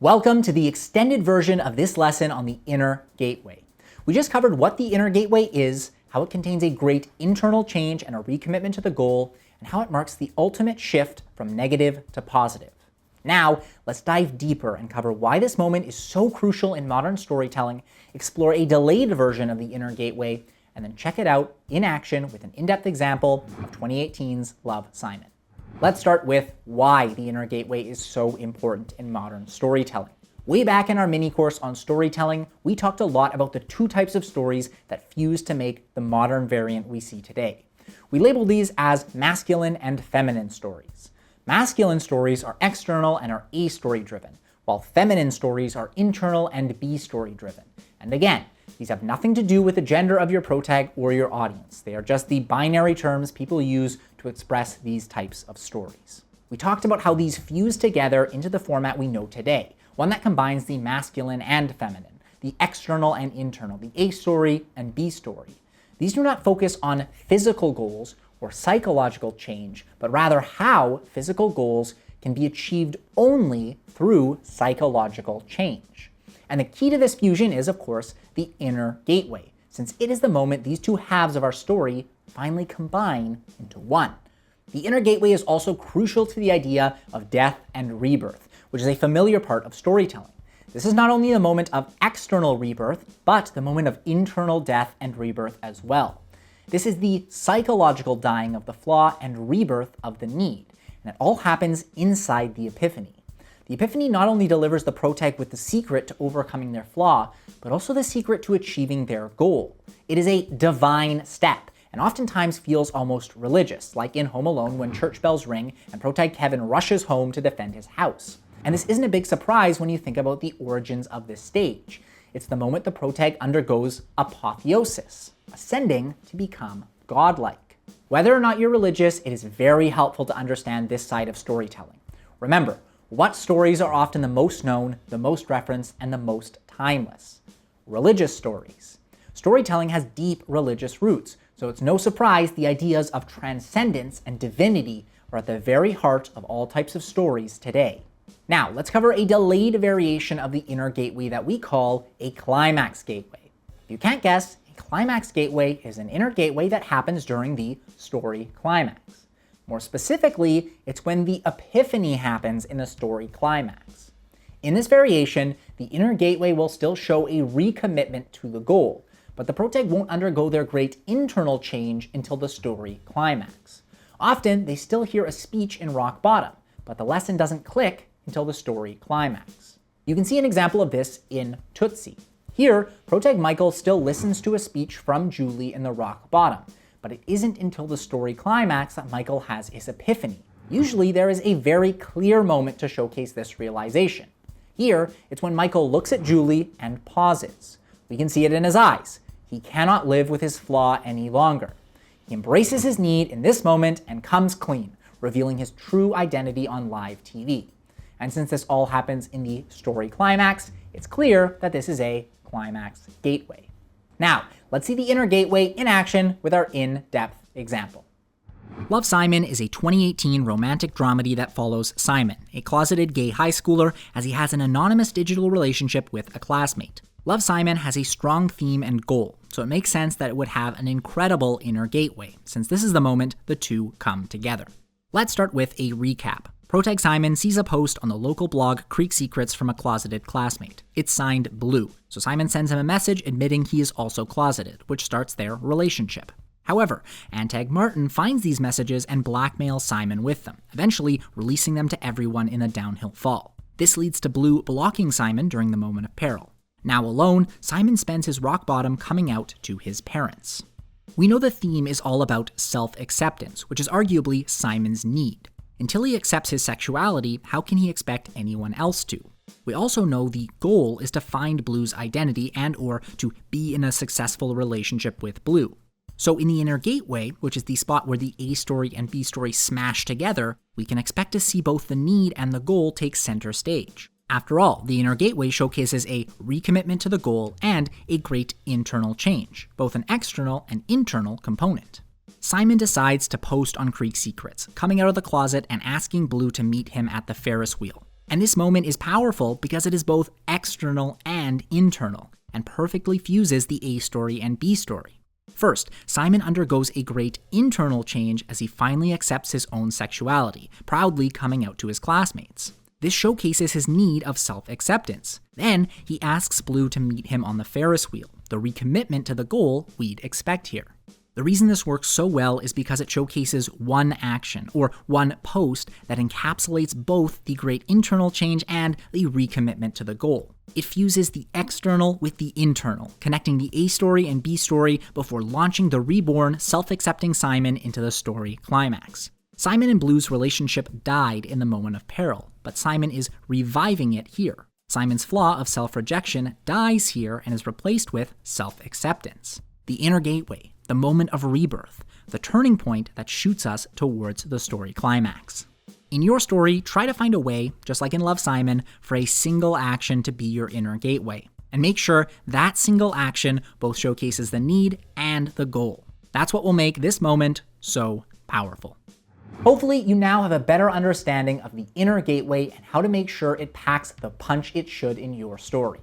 Welcome to the extended version of this lesson on the inner gateway. We just covered what the inner gateway is, how it contains a great internal change and a recommitment to the goal, and how it marks the ultimate shift from negative to positive. Now, let's dive deeper and cover why this moment is so crucial in modern storytelling, explore a delayed version of the inner gateway, and then check it out in action with an in-depth example of 2018's Love, Simon. Let's start with why the inner gateway is so important in modern storytelling. Way back in our mini course on storytelling, we talked a lot about the two types of stories that fuse to make the modern variant we see today. We labeled these as masculine and feminine stories. Masculine stories are external and are A-story driven, while feminine stories are internal and B-story driven. And again, these have nothing to do with the gender of your protag or your audience. They are just the binary terms people use to express these types of stories. We talked about how these fuse together into the format we know today, one that combines the masculine and feminine, the external and internal, the A story and B story. These do not focus on physical goals or psychological change, but rather how physical goals can be achieved only through psychological change. And the key to this fusion is, of course, the inner gateway, since it is the moment these two halves of our story finally combine into one. The inner gateway is also crucial to the idea of death and rebirth, which is a familiar part of storytelling. This is not only the moment of external rebirth, but the moment of internal death and rebirth as well. This is the psychological dying of the flaw and rebirth of the need, and it all happens inside the epiphany. The epiphany not only delivers the protag with the secret to overcoming their flaw, but also the secret to achieving their goal. It is a divine step, and oftentimes feels almost religious, like in Home Alone when church bells ring and protag Kevin rushes home to defend his house. And this isn't a big surprise when you think about the origins of this stage. It's the moment the protag undergoes apotheosis, ascending to become godlike. Whether or not you're religious, it is very helpful to understand this side of storytelling. Remember, what stories are often the most known, the most referenced, and the most timeless? Religious stories. Storytelling has deep religious roots, so it's no surprise the ideas of transcendence and divinity are at the very heart of all types of stories today. Now, let's cover a delayed variation of the inner gateway that we call a climax gateway. If you can't guess, a climax gateway is an inner gateway that happens during the story climax. More specifically, it's when the epiphany happens in the story climax. In this variation, the inner gateway will still show a recommitment to the goal, but the protag won't undergo their great internal change until the story climax. Often, they still hear a speech in rock bottom, but the lesson doesn't click until the story climax. You can see an example of this in Tootsie. Here, protag Michael still listens to a speech from Julie in the rock bottom, but it isn't until the story climax that Michael has his epiphany. Usually there is a very clear moment to showcase this realization. Here, it's when Michael looks at Julie and pauses. We can see it in his eyes. He cannot live with his flaw any longer. He embraces his need in this moment and comes clean, revealing his true identity on live TV. And since this all happens in the story climax, it's clear that this is a climax gateway. Now, let's see the inner gateway in action with our in-depth example. Love, Simon is a 2018 romantic dramedy that follows Simon, a closeted gay high schooler, as he has an anonymous digital relationship with a classmate. Love, Simon has a strong theme and goal, so it makes sense that it would have an incredible inner gateway, since this is the moment the two come together. Let's start with a recap. Protag Simon sees a post on the local blog Creek Secrets from a closeted classmate. It's signed Blue, so Simon sends him a message admitting he is also closeted, which starts their relationship. However, Antag Martin finds these messages and blackmails Simon with them, eventually releasing them to everyone in a downhill fall. This leads to Blue blocking Simon during the moment of peril. Now alone, Simon spends his rock bottom coming out to his parents. We know the theme is all about self-acceptance, which is arguably Simon's need. Until he accepts his sexuality, how can he expect anyone else to? We also know the goal is to find Blue's identity and/or to be in a successful relationship with Blue. So in the inner gateway, which is the spot where the A story and B story smash together, we can expect to see both the need and the goal take center stage. After all, the inner gateway showcases a recommitment to the goal and a great internal change, both an external and internal component. Simon decides to post on Creek Secrets, coming out of the closet and asking Blue to meet him at the Ferris wheel. And this moment is powerful because it is both external and internal, and perfectly fuses the A story and B story. First, Simon undergoes a great internal change as he finally accepts his own sexuality, proudly coming out to his classmates. This showcases his need of self-acceptance. Then, he asks Blue to meet him on the Ferris wheel, the recommitment to the goal we'd expect here. The reason this works so well is because it showcases one action, or one post, that encapsulates both the great internal change and the recommitment to the goal. It fuses the external with the internal, connecting the A story and B story before launching the reborn, self-accepting Simon into the story climax. Simon and Blue's relationship died in the moment of peril, but Simon is reviving it here. Simon's flaw of self-rejection dies here and is replaced with self-acceptance. The inner gateway, the moment of rebirth, the turning point that shoots us towards the story climax. In your story, try to find a way, just like in Love, Simon, for a single action to be your inner gateway. And make sure that single action both showcases the need and the goal. That's what will make this moment so powerful. Hopefully, you now have a better understanding of the inner gateway and how to make sure it packs the punch it should in your story.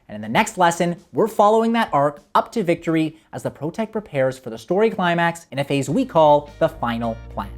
And in the next lesson, we're following that arc up to victory as the Protect prepares for the story climax in a phase we call the final plan.